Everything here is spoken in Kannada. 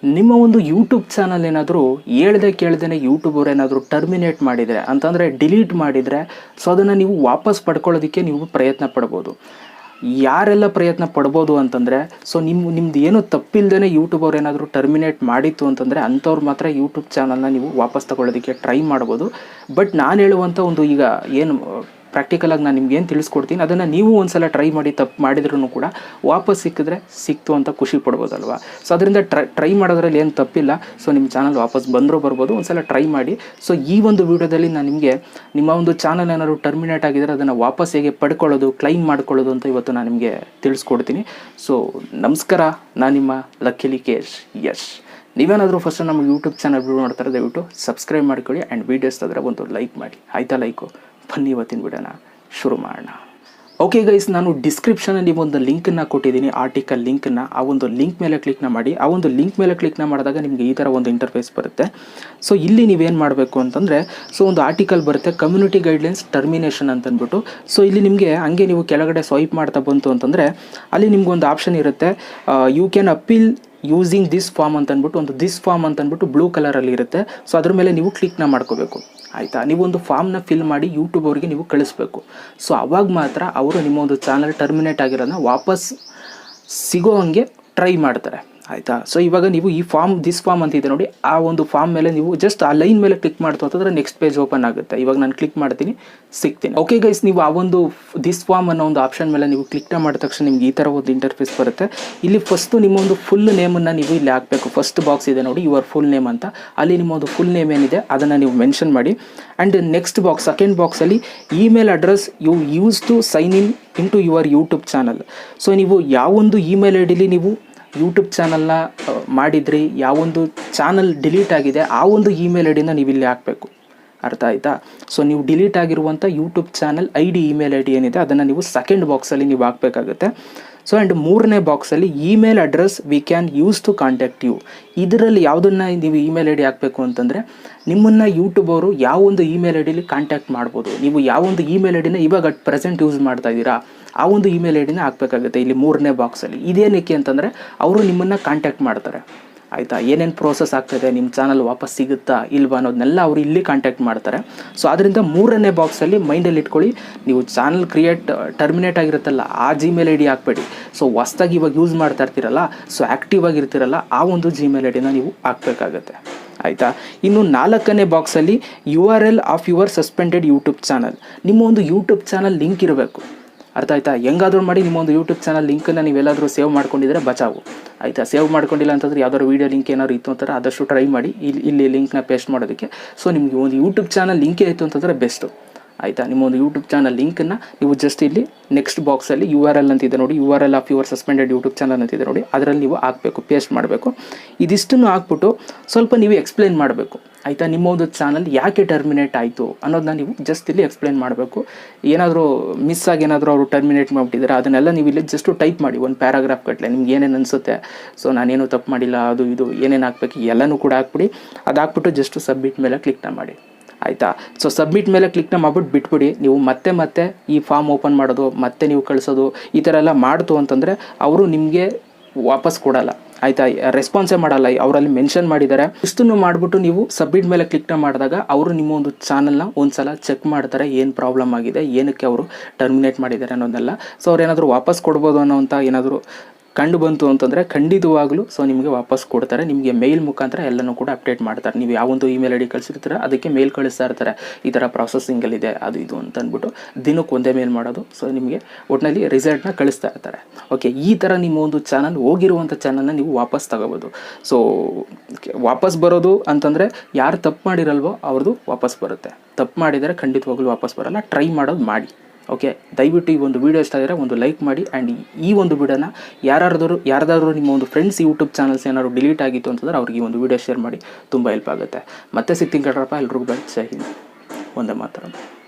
ನಿಮ್ಮ ಒಂದು ಯೂಟ್ಯೂಬ್ ಚಾನಲ್ ಏನಾದರೂ ಹೇಳ್ದೆ ಕೇಳ್ದೇ ಯೂಟ್ಯೂಬರ್ ಏನಾದರೂ ಟರ್ಮಿನೇಟ್ ಮಾಡಿದರೆ ಅಂತಂದರೆ ಡಿಲೀಟ್ ಮಾಡಿದರೆ ಸೊ ಅದನ್ನು ನೀವು ವಾಪಸ್ ಪಡ್ಕೊಳ್ಳೋದಕ್ಕೆ ನೀವು ಪ್ರಯತ್ನ ಪಡ್ಬೋದು. ಯಾರೆಲ್ಲ ಪ್ರಯತ್ನ ಪಡ್ಬೋದು ಅಂತಂದರೆ ಸೊ ನಿಮ್ದು ಏನೂ ತಪ್ಪಿಲ್ದೇ ಯೂಟ್ಯೂಬರ್ ಏನಾದರೂ ಟರ್ಮಿನೇಟ್ ಮಾಡಿತ್ತು ಅಂತಂದರೆ ಅಂಥವ್ರು ಮಾತ್ರ ಯೂಟ್ಯೂಬ್ ಚಾನಲ್ನ ನೀವು ವಾಪಸ್ ತಗೊಳ್ಳೋದಕ್ಕೆ ಟ್ರೈ ಮಾಡ್ಬೋದು. ಬಟ್ ನಾನು ಹೇಳುವಂಥ ಒಂದು ಈಗ ಏನು ಪ್ರಾಕ್ಟಿಕಲಾಗಿ ನಾನು ನಿಮ್ಗೆ ಏನು ತಿಳಿಸ್ಕೊಡ್ತೀನಿ ಅದನ್ನು ನೀವು ಒಂದು ಸಲ ಟ್ರೈ ಮಾಡಿ ತಪ್ಪು ಮಾಡಿದ್ರೂ ಕೂಡ ವಾಪಸ್ ಸಿಕ್ಕಿದ್ರೆ ಸಿಕ್ತು ಅಂತ ಖುಷಿ ಪಡ್ಬೋದಲ್ವ. ಸೊ ಅದರಿಂದ ಟ್ರೈ ಮಾಡೋದ್ರಲ್ಲಿ ಏನು ತಪ್ಪಿಲ್ಲ. ಸೊ ನಿಮ್ಮ ಚಾನಲ್ ವಾಪಸ್ ಬಂದರೂ ಬರ್ಬೋದು, ಒಂದು ಸಲ ಟ್ರೈ ಮಾಡಿ. ಸೊ ಈ ಒಂದು ವಿಡಿಯೋದಲ್ಲಿ ನಾನು ನಿಮಗೆ ನಿಮ್ಮ ಒಂದು ಚಾನಲ್ ಏನಾದ್ರು ಟರ್ಮಿನೇಟ್ ಆಗಿದ್ರೆ ಅದನ್ನು ವಾಪಸ್ ಹೇಗೆ ಪಡ್ಕೊಳ್ಳೋದು, ಕ್ಲೈಮ್ ಮಾಡ್ಕೊಳ್ಳೋದು ಅಂತ ಇವತ್ತು ನಾನು ನಿಮಗೆ ತಿಳಿಸ್ಕೊಡ್ತೀನಿ. ಸೊ ನಮಸ್ಕಾರ, ನಾನು ನಿಮ್ಮ ಲಕ್ಕೇಶ್ ಯಶ್. ನೀವೇನಾದರೂ ಫಸ್ಟ್ ನಮ್ಮ ಯೂಟ್ಯೂಬ್ ಚಾನಲ್ ವಿಡಿಯೋ ನೋಡ್ತಾರೆ ದಯವಿಟ್ಟು ಸಬ್ಸ್ಕ್ರೈಬ್ ಮಾಡ್ಕೊಳ್ಳಿ ಆ್ಯಂಡ್ ವೀಡಿಯೋಸ್ ಆದರೆ ಒಂದು ಲೈಕ್ ಮಾಡಿ. ಆಯಿತಾ? ಲೈಕು ಬನ್ನಿ ಇವತ್ತಿನ ವಿಡಿಯೋನ ಶುರು ಮಾಡೋಣ. ಓಕೆ ಗೈಸ್, ನಾನು ಡಿಸ್ಕ್ರಿಪ್ಷನಲ್ಲಿ ಒಂದು ಲಿಂಕನ್ನು ಕೊಟ್ಟಿದ್ದೀನಿ, ಆರ್ಟಿಕಲ್ ಲಿಂಕನ್ನು. ಆ ಒಂದು ಲಿಂಕ್ ಮೇಲೆ ಕ್ಲಿಕ್ನ ಮಾಡಿ. ಆ ಒಂದು ಲಿಂಕ್ ಮೇಲೆ ಕ್ಲಿಕ್ನ ಮಾಡಿದಾಗ ನಿಮಗೆ ಈ ಥರ ಒಂದು ಇಂಟರ್ಫೇಸ್ ಬರುತ್ತೆ. ಸೊ ಇಲ್ಲಿ ನೀವೇನು ಮಾಡಬೇಕು ಅಂತಂದರೆ ಸೊ ಒಂದು ಆರ್ಟಿಕಲ್ ಬರುತ್ತೆ, ಕಮ್ಯುನಿಟಿ ಗೈಡ್ಲೈನ್ಸ್ ಟರ್ಮಿನೇಷನ್ ಅಂತಂದ್ಬಿಟ್ಟು. ಸೊ ಇಲ್ಲಿ ನಿಮಗೆ ಹಂಗೆ ನೀವು ಕೆಳಗಡೆ ಸ್ವೈಪ್ ಮಾಡ್ತಾ ಬಂತು ಅಂತಂದರೆ ಅಲ್ಲಿ ನಿಮ್ಗೊಂದು ಆಪ್ಷನ್ ಇರುತ್ತೆ, you can appeal using this form ಅಂತಂದ್ಬಿಟ್ಟು ಒಂದು ದಿಸ್ ಫಾರ್ಮ್ ಅಂತಂದ್ಬಿಟ್ಟು ಬ್ಲೂ ಕಲರಲ್ಲಿ ಇರುತ್ತೆ. ಸೊ ಅದ್ರ ಮೇಲೆ ನೀವು ಕ್ಲಿಕ್ನ ಮಾಡ್ಕೋಬೇಕು. ಆಯಿತಾ? ನೀವೊಂದು ಫಾರ್ಮ್ನ ಫಿಲ್ ಮಾಡಿ ಯೂಟ್ಯೂಬ್ ಅವರಿಗೆ ನೀವು ಕಳಿಸ್ಬೇಕು. ಸೊ ಅವಾಗ ಮಾತ್ರ ಅವರು ನಿಮ್ಮ ಒಂದು ಚಾನಲ್ ಟರ್ಮಿನೇಟ್ ಆಗಿರೋದನ್ನ ವಾಪಸ್ ಸಿಗೋ ಹಂಗೆ ಟ್ರೈ ಮಾಡ್ತಾರೆ. ಆಯಿತಾ? ಸೊ ಇವಾಗ ನೀವು ಈ ಫಾರ್ಮ್ ದಿಸ್ ಫಾರ್ಮ್ ಅಂತಿದೆ ನೋಡಿ, ಆ ಒಂದು ಫಾರ್ಮ್ ಮೇಲೆ ನೀವು ಜಸ್ಟ್ ಆ ಲೈನ್ ಮೇಲೆ ಕ್ಲಿಕ್ ಮಾಡ್ತು ಅಂತಂದರೆ ನೆಕ್ಸ್ಟ್ ಪೇಜ್ ಓಪನ್ ಆಗುತ್ತೆ. ಇವಾಗ ನಾನು ಕ್ಲಿಕ್ ಮಾಡ್ತೀನಿ, ಸಿಗ್ತೀನಿ. ಓಕೆ ಗೈಸ್, ನೀವು ಆ ಒಂದು ದಿಸ್ ಫಾರ್ಮ್ ಅನ್ನೋ ಒಂದು ಆಪ್ಷನ್ ಮೇಲೆ ನೀವು ಕ್ಲಿಕ್ನ ಮಾಡಿದ ತಕ್ಷಣ ನಿಮ್ಗೆ ಈ ಥರ ಒಂದು ಇಂಟರ್ಫೇಸ್ ಬರುತ್ತೆ. ಇಲ್ಲಿ ಫಸ್ಟು ನಿಮ್ಮೊಂದು ಫುಲ್ ನೇಮನ್ನು ನೀವು ಇಲ್ಲಿ ಹಾಕಬೇಕು. ಫಸ್ಟ್ ಬಾಕ್ಸ್ ಇದೆ ನೋಡಿ, ಯುವರ್ ಫುಲ್ ನೇಮ್ ಅಂತ. ಅಲ್ಲಿ ನಿಮ್ಮೊಂದು ಫುಲ್ ನೇಮ್ ಏನಿದೆ ಅದನ್ನು ನೀವು ಮೆನ್ಷನ್ ಮಾಡಿ. ಆ್ಯಂಡ್ ನೆಕ್ಸ್ಟ್ ಬಾಕ್ಸ್, ಸೆಕೆಂಡ್ ಬಾಕ್ಸಲ್ಲಿ email address you use to sign in to your YouTube channel. So ನೀವು ಯಾವೊಂದು ಇಮೇಲ್ ಐ ಡಿಲಿ ನೀವು ಯೂಟ್ಯೂಬ್ ಚಾನಲ್ನ ಮಾಡಿದ್ರಿ, ಯಾವೊಂದು ಚಾನಲ್ ಡಿಲೀಟ್ ಆಗಿದೆ ಆ ಒಂದು ಇಮೇಲ್ ಐ ಡಿನ ನೀವು ಇಲ್ಲಿ ಹಾಕಬೇಕು. ಅರ್ಥ ಆಯಿತಾ? ಸೊ ನೀವು ಡಿಲೀಟ್ ಆಗಿರುವಂಥ YouTube channel email I D ಏನಿದೆ ಅದನ್ನು ನೀವು ಸೆಕೆಂಡ್ ಬಾಕ್ಸಲ್ಲಿ ನೀವು ಹಾಕಬೇಕಾಗುತ್ತೆ. ಸೊ ಆ್ಯಂಡ್ ಮೂರನೇ ಬಾಕ್ಸಲ್ಲಿ email address we can use to contact you. ಇದರಲ್ಲಿ ಯಾವುದನ್ನು ನೀವು ಇಮೇಲ್ ಐ ಡಿ ಹಾಕಬೇಕು ಅಂತಂದರೆ ನಿಮ್ಮನ್ನು ಯೂಟ್ಯೂಬ್ ಅವರು ಯಾವೊಂದು ಇಮೇಲ್ ಐ ಡಿಲಿ ಕಾಂಟ್ಯಾಕ್ಟ್ ಮಾಡ್ಬೋದು, ನೀವು ಯಾವೊಂದು ಇಮೇಲ್ ಐ ಡಿನ ಇವಾಗ ಅಟ್ ಪ್ರೆಸೆಂಟ್ ಯೂಸ್ ಮಾಡ್ತಾ ಇದ್ದೀರಾ ಆ ಒಂದು ಇಮೇಲ್ ಐ ಡಿನ ಹಾಕಬೇಕಾಗುತ್ತೆ ಇಲ್ಲಿ ಮೂರನೇ ಬಾಕ್ಸಲ್ಲಿ. ಇದೇನಕ್ಕೆ ಅಂತಂದರೆ ಅವರು ನಿಮ್ಮನ್ನು ಕಾಂಟ್ಯಾಕ್ಟ್ ಮಾಡ್ತಾರೆ. ಆಯಿತಾ? ಏನೇನು ಪ್ರೋಸೆಸ್ ಆಗ್ತದೆ, ನಿಮ್ಮ ಚಾನಲ್ ವಾಪಸ್ ಸಿಗುತ್ತಾ ಇಲ್ವಾ ಅನ್ನೋದನ್ನೆಲ್ಲ ಅವರು ಇಲ್ಲಿ ಕಾಂಟ್ಯಾಕ್ಟ್ ಮಾಡ್ತಾರೆ. ಸೊ ಅದರಿಂದ ಮೂರನೇ ಬಾಕ್ಸಲ್ಲಿ ಮೈಂಡಲ್ಲಿ ಇಟ್ಕೊಳ್ಳಿ, ನೀವು ಚಾನಲ್ ಟರ್ಮಿನೇಟ್ ಆಗಿರುತ್ತಲ್ಲ ಆ ಜಿಮೇಲ್ ಐ ಡಿ ಹಾಕಬೇಡಿ. ಸೊ ಹೊಸ್ದಾಗಿ ಇವಾಗ ಯೂಸ್ ಮಾಡ್ತಾ ಇರ್ತೀರಲ್ಲ, ಸೊ ಆ್ಯಕ್ಟಿವ್ ಆಗಿರ್ತೀರಲ್ಲ ಆ ಒಂದು ಜಿಮೇಲ್ ಐ ಡಿನ ನೀವು ಹಾಕಬೇಕಾಗತ್ತೆ. ಆಯಿತಾ? ಇನ್ನು ನಾಲ್ಕನೇ ಬಾಕ್ಸಲ್ಲಿ URL of your suspended YouTube channel. ನಿಮ್ಮ ಒಂದು ಯೂಟ್ಯೂಬ್ ಚಾನಲ್ ಲಿಂಕ್ ಇರಬೇಕು. ಅರ್ಥ ಆಯ್ತಾ? ಹೆಂಗಾದ್ರೂ ಮಾಡಿ ನಿಮ್ಮ ಒಂದು ಯೂಟ್ಯೂಬ್ ಚಾನಲ್ ಲಿಂಕನ್ನು ನೀವೆಲ್ಲಾದರೂ ಸೇವ್ ಮಾಡ್ಕೊಂಡಿದ್ರೆ ಬಚಾವು. ಆಯಿತಾ? ಸೇವ್ ಮಾಡ್ಕೊಂಡಿಲ್ಲ ಅಂತಂದ್ರೆ ಯಾವ್ದಾದ್ರು ವೀಡಿಯೋ ಲಿಂಕ್ ಏನಾದ್ರು ಇತ್ತು ಅಂತಾರೆ ಆದಷ್ಟು ಟ್ರೈ ಮಾಡಿ ಇಲ್ಲಿ ಲಿಂಕ್ನ ಪೇಸ್ಟ್ ಮಾಡೋದಕ್ಕೆ. ಸೊ ನಿಮಗೆ ಒಂದು ಯೂಟ್ಯೂಬ್ ಚಾನಲ್ ಲಿಂಕೇ ಆಯಿತು ಅಂತಂದರೆ ಬೆಸ್ಟು. ಆಯಿತಾ? ನಿಮ್ಮ ಒಂದು ಯೂಟ್ಯೂಬ್ ಚಾನಲ್ ಲಿಂಕನ್ನು ನೀವು ಜಸ್ಟ್ ಇಲ್ಲಿ ನೆಕ್ಸ್ಟ್ ಬಾಕ್ಸಲ್ಲಿ URL ಅಂತಿದೆ ನೋಡಿ, URL of your suspended YouTube channel ಅಂತಿದೆ ನೋಡಿ, ಅದರಲ್ಲಿ ನೀವು ಹಾಕಬೇಕು, ಪೇಸ್ಟ್ ಮಾಡಬೇಕು. ಇದಿಷ್ಟನ್ನು ಹಾಕ್ಬಿಟ್ಟು ಸ್ವಲ್ಪ ನೀವು ಎಕ್ಸ್ಪ್ಲೈನ್ ಮಾಡಬೇಕು. ಆಯಿತಾ? ನಿಮ್ಮ ಒಂದು ಚಾನಲ್ ಯಾಕೆ ಟರ್ಮಿನೇಟ್ ಆಯಿತು ಅನ್ನೋದನ್ನ ನೀವು ಜಸ್ಟ್ ಇಲ್ಲಿ ಎಕ್ಸ್ಪ್ಲೈನ್ ಮಾಡಬೇಕು. ಏನಾದರೂ ಮಿಸ್ ಆಗಿ ಏನಾದರೂ ಅವರು ಟರ್ಮಿನೇಟ್ ಮಾಡಿಬಿಟ್ಟಿದ್ದಾರೆ ಅದನ್ನೆಲ್ಲ ನೀವು ಇಲ್ಲಿ ಜಸ್ಟು ಟೈಪ್ ಮಾಡಿ, ಒಂದು ಪ್ಯಾರಾಗ್ರಾಫ್ ಕಟ್ಟಲೆ ನಿಮ್ಗೆ ಏನೇನು ಅನಿಸುತ್ತೆ. ಸೊ ನಾನೇನು ತಪ್ಪು ಮಾಡಿಲ್ಲ, ಅದು ಇದು ಏನೇನು ಹಾಕ್ಬೇಕು ಎಲ್ಲನೂ ಕೂಡ ಹಾಕ್ಬಿಡಿ. ಅದು ಹಾಕ್ಬಿಟ್ಟು ಜಸ್ಟು ಸಬ್ಮಿಟ್ ಮೇಲೆ ಕ್ಲಿಕ್ನ ಮಾಡಿ. ಆಯಿತಾ? ಸೊ ಸಬ್ಮಿಟ್ ಮೇಲೆ ಕ್ಲಿಕ್ನ ಮಾಡ್ಬಿಟ್ಟು ಬಿಟ್ಬಿಡಿ. ನೀವು ಮತ್ತೆ ಈ ಫಾರ್ಮ್ ಓಪನ್ ಮಾಡೋದು, ಮತ್ತೆ ನೀವು ಕಳಿಸೋದು ಈ ಥರ ಎಲ್ಲ ಮಾಡ್ತು ಅಂತಂದರೆ ಅವರು ನಿಮಗೆ ವಾಪಸ್ ಕೊಡಲ್ಲ. ಆಯಿತಾ? ರೆಸ್ಪಾನ್ಸೇ ಮಾಡಲ್ಲ. ಅವರಲ್ಲಿ ಮೆನ್ಷನ್ ಮಾಡಿದ್ದಾರೆ. ಇಷ್ಟನ್ನು ಮಾಡಿಬಿಟ್ಟು ನೀವು ಸಬ್ಮಿಟ್ ಮೇಲೆ ಕ್ಲಿಕ್ನ ಮಾಡಿದಾಗ ಅವರು ನಿಮ್ಮ ಒಂದು ಚಾನಲ್ನ ಒಂದು ಸಲ ಚೆಕ್ ಮಾಡ್ತಾರೆ, ಏನು ಪ್ರಾಬ್ಲಮ್ ಆಗಿದೆ, ಏನಕ್ಕೆ ಅವರು ಟರ್ಮಿನೇಟ್ ಮಾಡಿದ್ದಾರೆ ಅನ್ನೋದೆಲ್ಲ. ಸೊ ಅವ್ರು ಏನಾದರೂ ವಾಪಸ್ ಕೊಡ್ಬೋದು ಅನ್ನೋಂಥ ಏನಾದರೂ ಕಂಡು ಬಂತು ಅಂತಂದರೆ ಖಂಡಿತವಾಗಲೂ ಸೊ ನಿಮಗೆ ವಾಪಸ್ ಕೊಡ್ತಾರೆ. ನಿಮಗೆ ಮೇಲ್ ಮುಖಾಂತರ ಎಲ್ಲನೂ ಕೂಡ ಅಪ್ಡೇಟ್ ಮಾಡ್ತಾರೆ. ನೀವು ಯಾವೊಂದು ಇಮೇಲ್ ಐ ಡಿ ಕಳಿಸಿರ್ತೀರ ಅದಕ್ಕೆ ಮೇಲ್ ಕಳಿಸ್ತಾ ಇರ್ತಾರೆ, ಈ ಥರ ಪ್ರಾಸೆಸಿಂಗಲ್ಲಿದೆ ಅದು ಇದು ಅಂತ ಅಂದ್ಬಿಟ್ಟು ದಿನಕ್ಕೆ ಒಂದೇ ಮೇಲ್ ಮಾಡೋದು. ಸೊ ನಿಮಗೆ ಒಟ್ಟಿನಲ್ಲಿ ರಿಸಲ್ಟ್ನ ಕಳಿಸ್ತಾ ಇರ್ತಾರೆ. ಓಕೆ, ಈ ಥರ ನಿಮ್ಮ ಒಂದು ಚಾನಲ್ ಹೋಗಿರುವಂಥ ಚಾನಲ್ನ ನೀವು ವಾಪಸ್ ತಗೋಬೋದು. ಸೊ ವಾಪಸ್ ಬರೋದು ಅಂತಂದರೆ ಯಾರು ತಪ್ಪು ಮಾಡಿರಲ್ವೋ ಅವ್ರದ್ದು ವಾಪಸ್ ಬರುತ್ತೆ. ತಪ್ಪು ಮಾಡಿದರೆ ಖಂಡಿತವಾಗ್ಲೂ ವಾಪಸ್ ಬರೋಲ್ಲ. ಟ್ರೈ ಮಾಡೋದು ಮಾಡಿ. ಓಕೆ, ದಯವಿಟ್ಟು ಈ ಒಂದು ವೀಡಿಯೋ ಇಷ್ಟ ಆದರೆ ಒಂದು ಲೈಕ್ ಮಾಡಿ. ಆ್ಯಂಡ್ ಈ ಒಂದು ವಿಡಿಯೋನ ಯಾರ್ದಾದ್ರೂ ನಿಮ್ಮ ಒಂದು ಫ್ರೆಂಡ್ಸ್ ಯೂಟ್ಯೂಬ್ ಚಾನಲ್ಸ್ ಏನಾದ್ರು ಡಿಲೀಟ್ ಆಗಿತ್ತು ಅಂತಂದರೆ ಅವ್ರಿಗೆ ಈ ಒಂದು ವೀಡಿಯೋ ಶೇರ್ ಮಾಡಿ, ತುಂಬ ಹೆಲ್ಪ್ ಆಗುತ್ತೆ. ಮತ್ತೆ ಸಿಗ್ತೀನಿ ಕಡ್ರಪ್ಪ, ಎಲ್ರಿಗೂ ಜೈ ಹಿಂದ್, ಒಂದೇ ಮಾತಾಡೋದು.